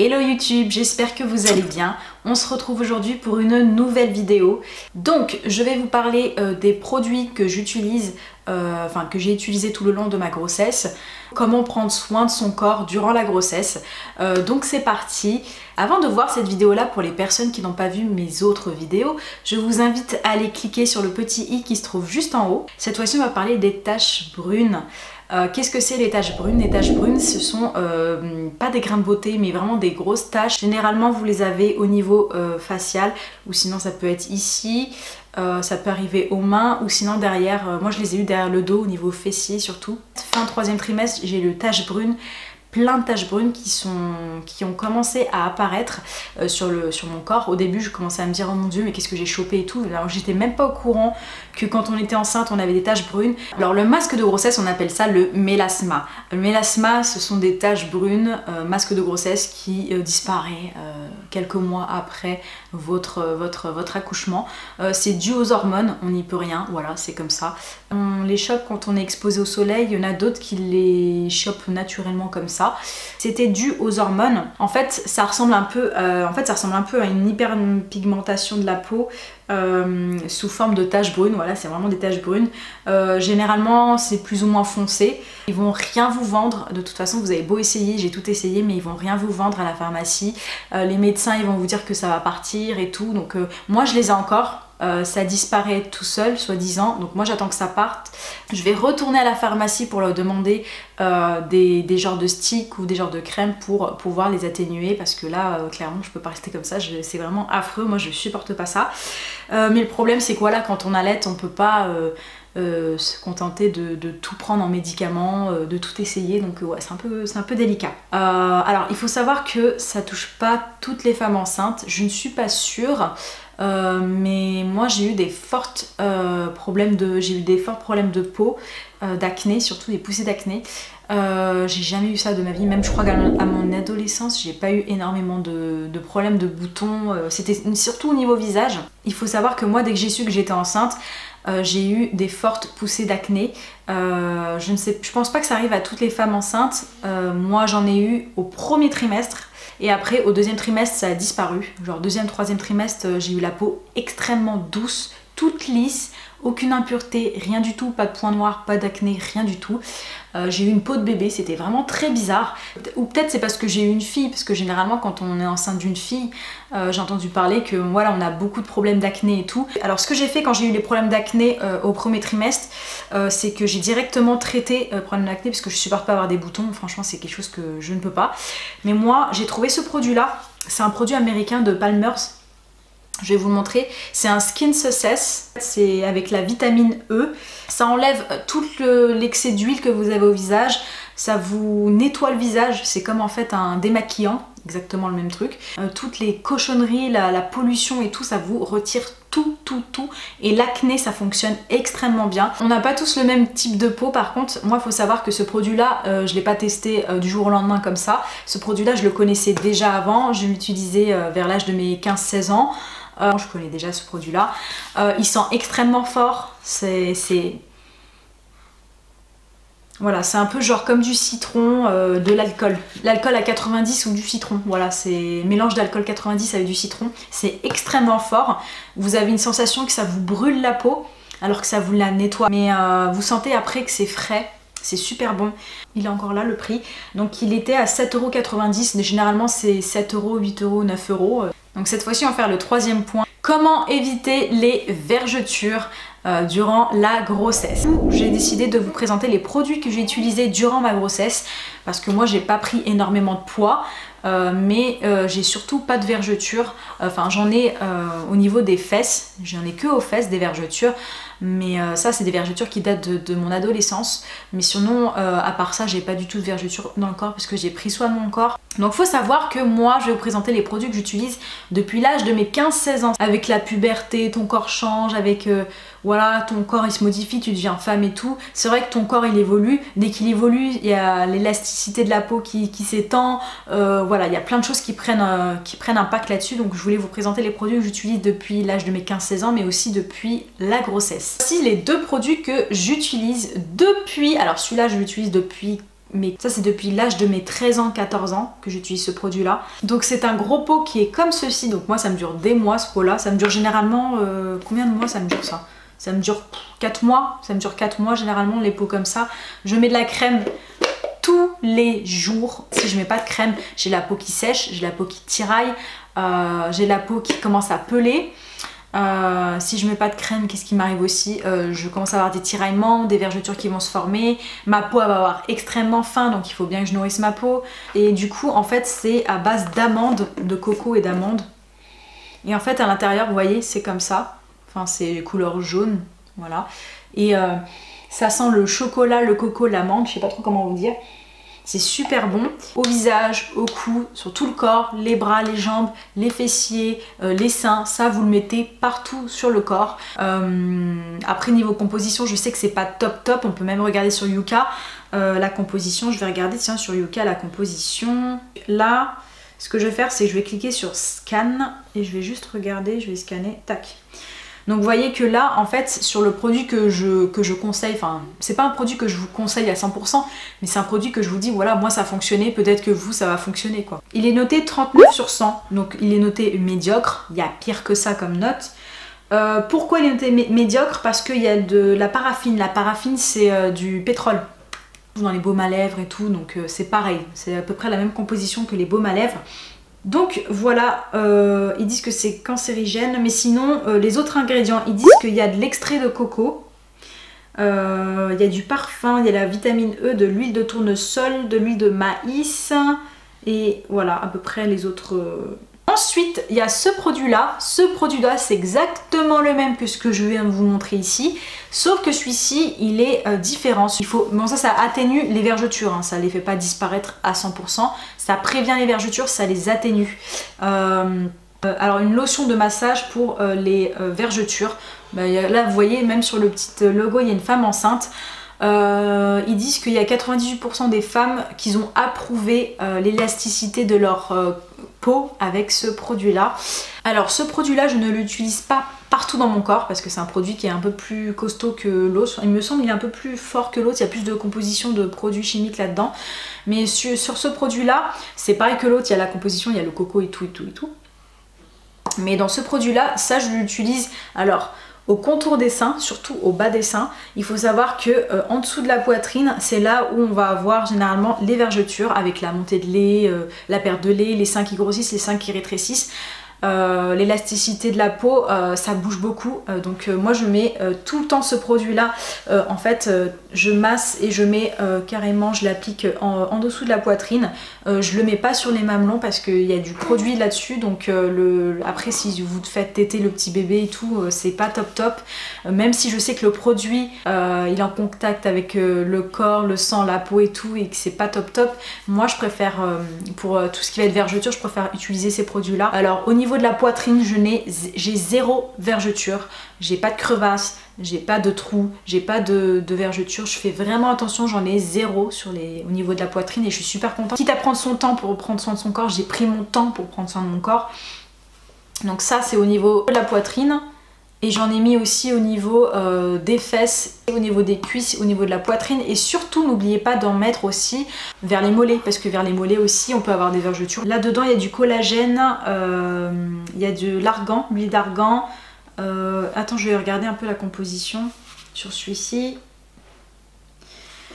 Hello YouTube, j'espère que vous allez bien. On se retrouve aujourd'hui pour une nouvelle vidéo. Donc je vais vous parler des produits que j'utilise, que j'ai utilisé tout le long de ma grossesse. Comment prendre soin de son corps durant la grossesse. Donc c'est parti. Avant de voir cette vidéo là, pour les personnes qui n'ont pas vu mes autres vidéos, je vous invite à aller cliquer sur le petit i qui se trouve juste en haut. Cette fois-ci on va parler des taches brunes. Qu'est-ce que c'est les taches brunes? Les taches brunes, ce sont pas des grains de beauté, mais vraiment des grosses taches. Généralement, vous les avez au niveau facial, ou sinon ça peut être ici, ça peut arriver aux mains, ou sinon derrière, moi je les ai eu derrière le dos, au niveau fessier surtout. Fin 3e trimestre, j'ai eu taches brunes. Plein de taches brunes qui ont commencé à apparaître sur mon corps. Au début je commençais à me dire oh mon dieu mais qu'est-ce que j'ai chopé et tout. Alors j'étais même pas au courant que quand on était enceinte on avait des taches brunes. Alors le masque de grossesse on appelle ça le mélasma. Le mélasma ce sont des taches brunes, masque de grossesse qui disparaît quelques mois après votre accouchement. C'est dû aux hormones, on n'y peut rien, voilà c'est comme ça. On les chope quand on est exposé au soleil, il y en a d'autres qui les chopent naturellement comme ça. C'était dû aux hormones. En fait ça ressemble un peu à une hyperpigmentation de la peau sous forme de taches brunes. Voilà, c'est vraiment des taches brunes. Généralement c'est plus ou moins foncé. Ils vont rien vous vendre, de toute façon vous avez beau essayer, j'ai tout essayé, mais ils vont rien vous vendre à la pharmacie. Les médecins ils vont vous dire que ça va partir et tout, donc moi je les ai encore. Ça disparaît tout seul, soi-disant, donc moi j'attends que ça parte. Je vais retourner à la pharmacie pour leur demander des genres de sticks ou des genres de crèmes pour pouvoir les atténuer, parce que là clairement je peux pas rester comme ça, c'est vraiment affreux, moi je supporte pas ça. Mais le problème c'est que voilà, quand on allait on peut pas se contenter de tout prendre en médicaments, de tout essayer, donc ouais c'est un peu délicat. Alors il faut savoir que ça touche pas toutes les femmes enceintes, je ne suis pas sûre. Mais moi j'ai eu des forts problèmes de peau, d'acné, surtout des poussées d'acné. J'ai jamais eu ça de ma vie, même je crois qu'à mon adolescence j'ai pas eu énormément de problèmes de boutons, c'était surtout au niveau visage. Il faut savoir que moi dès que j'ai su que j'étais enceinte, j'ai eu des fortes poussées d'acné. Je pense pas que ça arrive à toutes les femmes enceintes. Moi j'en ai eu au 1er trimestre. Et après au 2e trimestre ça a disparu. Genre 2e, 3e trimestre j'ai eu la peau extrêmement douce, toute lisse, aucune impureté, rien du tout, pas de points noirs, pas d'acné, rien du tout. J'ai eu une peau de bébé, c'était vraiment très bizarre. Ou peut-être c'est parce que j'ai eu une fille, parce que généralement quand on est enceinte d'une fille, j'ai entendu parler que voilà on a beaucoup de problèmes d'acné et tout. Alors ce que j'ai fait quand j'ai eu les problèmes d'acné au 1er trimestre, c'est que j'ai directement traité le problème d'acné, parce que je supporte pas avoir des boutons, franchement c'est quelque chose que je ne peux pas. Mais moi j'ai trouvé ce produit là, c'est un produit américain de Palmer's. Je vais vous le montrer, c'est un Skin Success, c'est avec la vitamine E. Ça enlève tout l'excès d'huile que vous avez au visage, ça vous nettoie le visage, c'est comme en fait un démaquillant, exactement le même truc. Toutes les cochonneries, la pollution et tout, ça vous retire tout. Et l'acné ça fonctionne extrêmement bien. On n'a pas tous le même type de peau, par contre moi il faut savoir que ce produit là je l'ai pas testé du jour au lendemain comme ça. Ce produit là je le connaissais déjà avant, je l'utilisais vers l'âge de mes 15-16 ans. Je connais déjà ce produit là. Il sent extrêmement fort, voilà, c'est un peu genre comme du citron, de l'alcool. L'alcool à 90 ou du citron, voilà, c'est mélange d'alcool 90 avec du citron. C'est extrêmement fort. Vous avez une sensation que ça vous brûle la peau, alors que ça vous la nettoie. Mais vous sentez après que c'est frais, c'est super bon. Il est encore là le prix. Donc il était à 7,90 €, généralement c'est 7 €, 8 €, 9 €. Donc cette fois-ci on va faire le 3e point. Comment éviter les vergetures durant la grossesse. J'ai décidé de vous présenter les produits que j'ai utilisés durant ma grossesse, parce que moi j'ai pas pris énormément de poids, mais j'ai surtout pas de vergetures. Enfin j'en ai au niveau des fesses, j'en ai que aux fesses des vergetures, mais ça c'est des vergetures qui datent de mon adolescence. Mais sinon à part ça j'ai pas du tout de vergetures dans le corps, parce que j'ai pris soin de mon corps. Donc faut savoir que moi je vais vous présenter les produits que j'utilise depuis l'âge de mes 15-16 ans. Avec la puberté, ton corps change, avec voilà, ton corps il se modifie, tu deviens femme et tout. C'est vrai que ton corps il évolue, dès qu'il évolue il y a l'élasticité de la peau qui s'étend, voilà, il y a plein de choses qui prennent impact là-dessus. Donc je voulais vous présenter les produits que j'utilise depuis l'âge de mes 15-16 ans, mais aussi depuis la grossesse. Voici les 2 produits que j'utilise depuis, alors celui-là je l'utilise depuis mais ça c'est depuis l'âge de mes 13 ans, 14 ans que j'utilise ce produit là. Donc c'est un gros pot qui est comme ceci, donc moi ça me dure des mois ce pot là, ça me dure généralement, combien de mois ça me dure ça? Ça me dure 4 mois, ça me dure 4 mois généralement les pots comme ça. Je mets de la crème tous les jours. Si je mets pas de crème, j'ai la peau qui sèche, j'ai la peau qui tiraille, j'ai la peau qui commence à peler. Si je mets pas de crème, qu'est-ce qui m'arrive aussi? Je commence à avoir des tiraillements, des vergetures qui vont se former. Ma peau elle va avoir extrêmement faim, donc il faut bien que je nourrisse ma peau. Et du coup, en fait, c'est à base d'amandes, de coco et d'amandes. Et en fait, à l'intérieur, vous voyez, c'est comme ça. Enfin, c'est couleur jaune, voilà. Et ça sent le chocolat, le coco, l'amande, je sais pas trop comment vous dire. C'est super bon, au visage, au cou, sur tout le corps, les bras, les jambes, les fessiers, les seins, ça vous le mettez partout sur le corps. Après niveau composition, je sais que c'est pas top, on peut même regarder sur Yuka la composition. Je vais regarder tiens sur Yuka la composition. Là, ce que je vais faire, c'est que je vais cliquer sur scan et je vais juste regarder, je vais scanner, tac. Donc vous voyez que là, en fait, sur le produit que je conseille, enfin, c'est pas un produit que je vous conseille à 100%, mais c'est un produit que je vous dis, voilà, moi ça a fonctionné, peut-être que vous, ça va fonctionner, quoi. Il est noté 39 sur 100, donc il est noté médiocre, il y a pire que ça comme note. Pourquoi il est noté médiocre? Parce qu'il y a de la paraffine. La paraffine, c'est du pétrole dans les baumes à lèvres et tout, donc c'est pareil, c'est à peu près la même composition que les baumes à lèvres. Donc voilà, ils disent que c'est cancérigène, mais sinon les autres ingrédients, ils disent qu'il y a de l'extrait de coco, il y a du parfum, il y a la vitamine E, de l'huile de tournesol, de l'huile de maïs, et voilà à peu près les autres. Ensuite, il y a ce produit-là. Ce produit-là, c'est exactement le même que ce que je viens de vous montrer ici, sauf que celui-ci, il est différent. Bon, ça atténue les vergetures, hein, ça ne les fait pas disparaître à 100%. Ça prévient les vergetures, ça les atténue. Alors, une lotion de massage pour les vergetures. Là, vous voyez, même sur le petit logo, il y a une femme enceinte. Ils disent qu'il y a 98% des femmes qui ont approuvé l'élasticité de leur peau avec ce produit là. Alors ce produit là je ne l'utilise pas partout dans mon corps parce que c'est un produit qui est un peu plus costaud que l'autre. Il me semble qu'il est un peu plus fort que l'autre, il y a plus de composition de produits chimiques là dedans, mais sur ce produit là c'est pareil que l'autre, il y a la composition, il y a le coco et tout et tout et tout, mais dans ce produit là, ça je l'utilise alors au contour des seins, surtout au bas des seins. Il faut savoir que en dessous de la poitrine, c'est là où on va avoir généralement les vergetures avec la montée de lait, la perte de lait, les seins qui grossissent, les seins qui rétrécissent. L'élasticité de la peau, ça bouge beaucoup, donc moi je mets tout le temps ce produit là, en fait je masse et je mets carrément, je l'applique en dessous de la poitrine, je le mets pas sur les mamelons parce qu'il y a du produit là dessus, donc après si vous faites téter le petit bébé et tout, c'est pas top, même si je sais que le produit il est en contact avec le corps, le sang, la peau et tout, et que c'est pas top, moi je préfère pour tout ce qui va être vergeture, je préfère utiliser ces produits là. Alors au niveau de la poitrine, j'ai zéro vergeture, j'ai pas de crevasse, j'ai pas de trou, j'ai pas de vergeture, je fais vraiment attention, j'en ai zéro au niveau de la poitrine et je suis super contente. Quitte à prendre son temps pour prendre soin de son corps, j'ai pris mon temps pour prendre soin de mon corps. Donc ça c'est au niveau de la poitrine. Et j'en ai mis aussi au niveau des fesses, au niveau des cuisses, au niveau de la poitrine. Et surtout, n'oubliez pas d'en mettre aussi vers les mollets, parce que vers les mollets aussi, on peut avoir des vergetures. Là-dedans, il y a du collagène, il y a de l'argan, l'huile d'argan. Attends, je vais regarder un peu la composition sur celui-ci.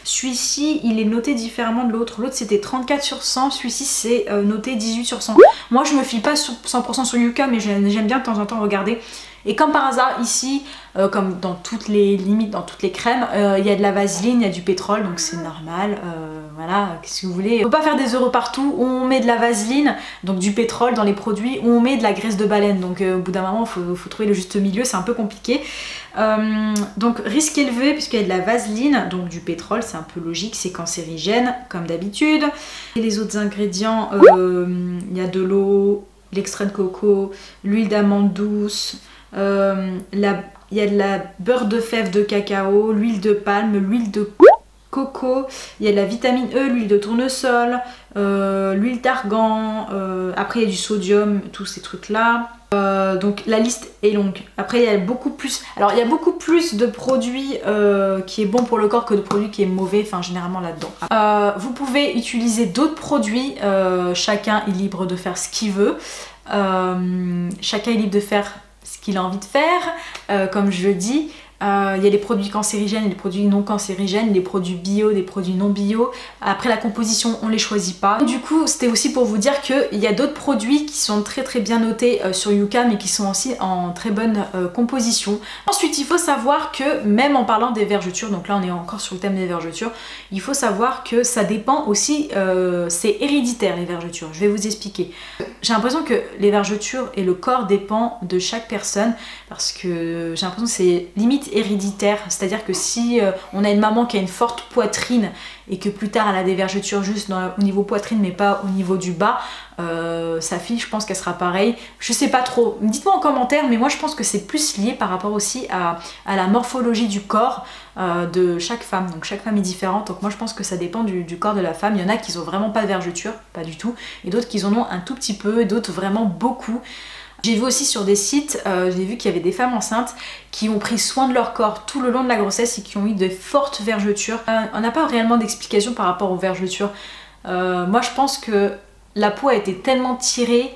Celui-ci, il est noté différemment de l'autre. L'autre, c'était 34 sur 100. Celui-ci, c'est noté 18 sur 100. Moi, je me fie pas 100% sur Yuka, mais j'aime bien de temps en temps regarder. Et comme par hasard, ici, comme dans toutes les limites, dans toutes les crèmes, il y a de la vaseline, il y a du pétrole, donc c'est normal. Voilà, qu'est-ce que vous voulez. On peut pas faire des euros partout où on met de la vaseline, donc du pétrole dans les produits, où on met de la graisse de baleine. Donc au bout d'un moment, il faut trouver le juste milieu, c'est un peu compliqué. Donc risque élevé puisqu'il y a de la vaseline, donc du pétrole, c'est un peu logique, c'est cancérigène comme d'habitude. Et les autres ingrédients, il y a de l'eau, l'extrait de coco, l'huile d'amande douce, il y a de la beurre de fève de cacao, l'huile de palme, l'huile de coco, il y a de la vitamine E, l'huile de tournesol, l'huile d'argan, après il y a du sodium, tous ces trucs là. Donc la liste est longue. Après il y a beaucoup plus, alors il y a beaucoup plus de produits qui est bon pour le corps que de produits qui est mauvais, enfin généralement là-dedans. Vous pouvez utiliser d'autres produits, chacun est libre de faire ce qu'il veut, chacun est libre de faire ce qu'il a envie de faire, comme je le dis. Il y a des produits cancérigènes et des produits non cancérigènes, des produits bio, des produits non bio. Après la composition, on les choisit pas. Du coup, c'était aussi pour vous dire qu'il y a d'autres produits qui sont très bien notés sur Yuka, mais qui sont aussi en très bonne composition. Ensuite, il faut savoir que même en parlant des vergetures, donc là on est encore sur le thème des vergetures, il faut savoir que ça dépend aussi, c'est héréditaire les vergetures. Je vais vous expliquer. J'ai l'impression que les vergetures et le corps dépend de chaque personne, parce que j'ai l'impression que c'est limite héréditaire, c'est-à-dire que si on a une maman qui a une forte poitrine et que plus tard elle a des vergetures juste au niveau poitrine mais pas au niveau du bas, sa fille je pense qu'elle sera pareille. Je sais pas trop, dites-moi en commentaire, mais moi je pense que c'est plus lié par rapport aussi à la morphologie du corps de chaque femme. Donc chaque femme est différente, donc moi je pense que ça dépend du corps de la femme. Il y en a qui ont vraiment pas de vergetures, pas du tout, et d'autres qui en ont un tout petit peu, et d'autres vraiment beaucoup. J'ai vu aussi sur des sites, j'ai vu qu'il y avait des femmes enceintes qui ont pris soin de leur corps tout le long de la grossesse et qui ont eu de fortes vergetures. On n'a pas réellement d'explication par rapport aux vergetures. Moi je pense que la peau a été tellement tirée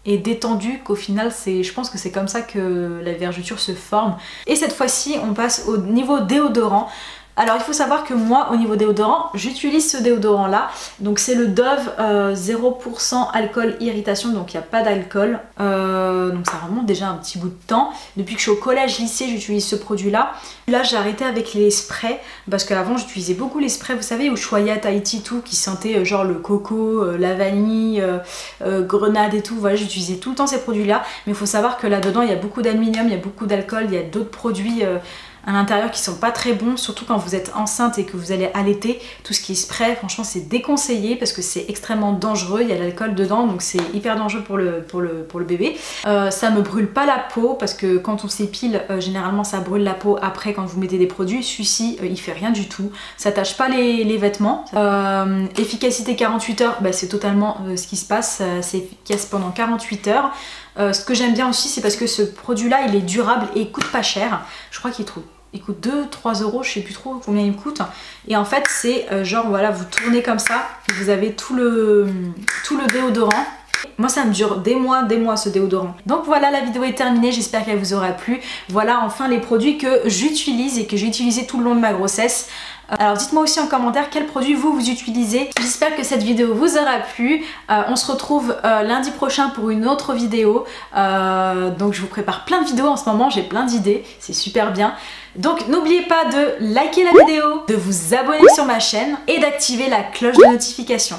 et détendue qu'au final je pense que c'est comme ça que la vergeture se forme. Et cette fois-ci on passe au niveau déodorant. Alors il faut savoir que moi au niveau déodorant, j'utilise ce déodorant là, donc c'est le Dove 0% alcool irritation, donc il n'y a pas d'alcool, donc ça remonte déjà un petit bout de temps. Depuis que je suis au collège lycée j'utilise ce produit là. Là j'ai arrêté avec les sprays, parce qu'avant j'utilisais beaucoup les sprays, vous savez, Ushuaïa, Tahiti, tout, qui sentaient genre le coco, la vanille, grenade et tout, voilà, j'utilisais tout le temps ces produits là, mais il faut savoir que là dedans il y a beaucoup d'aluminium, il y a beaucoup d'alcool, il y a d'autres produits à l'intérieur qui sont pas très bons, surtout quand vous êtes enceinte et que vous allez allaiter. Tout ce qui est spray, franchement c'est déconseillé parce que c'est extrêmement dangereux, il y a de l'alcool dedans, donc c'est hyper dangereux pour le bébé. Ça me brûle pas la peau parce que quand on s'épile, généralement ça brûle la peau après quand vous mettez des produits. Celui-ci il fait rien du tout, ça tâche pas les vêtements. Efficacité 48 heures, bah, c'est totalement ce qui se passe, c'est efficace pendant 48 heures. Ce que j'aime bien aussi, c'est parce que ce produit là il est durable et il coûte pas cher. Je crois qu'il coûte 2-3 euros, je sais plus trop combien il coûte. Et en fait c'est genre voilà, vous tournez comme ça et vous avez tout le déodorant. Moi ça me dure des mois ce déodorant. Donc voilà, la vidéo est terminée, j'espère qu'elle vous aura plu. Voilà enfin les produits que j'utilise et que j'ai utilisé tout le long de ma grossesse. Alors dites-moi aussi en commentaire quels produits vous utilisez. J'espère que cette vidéo vous aura plu. On se retrouve lundi prochain pour une autre vidéo. Donc je vous prépare plein de vidéos en ce moment, j'ai plein d'idées, c'est super bien. Donc n'oubliez pas de liker la vidéo, de vous abonner sur ma chaîne et d'activer la cloche de notification.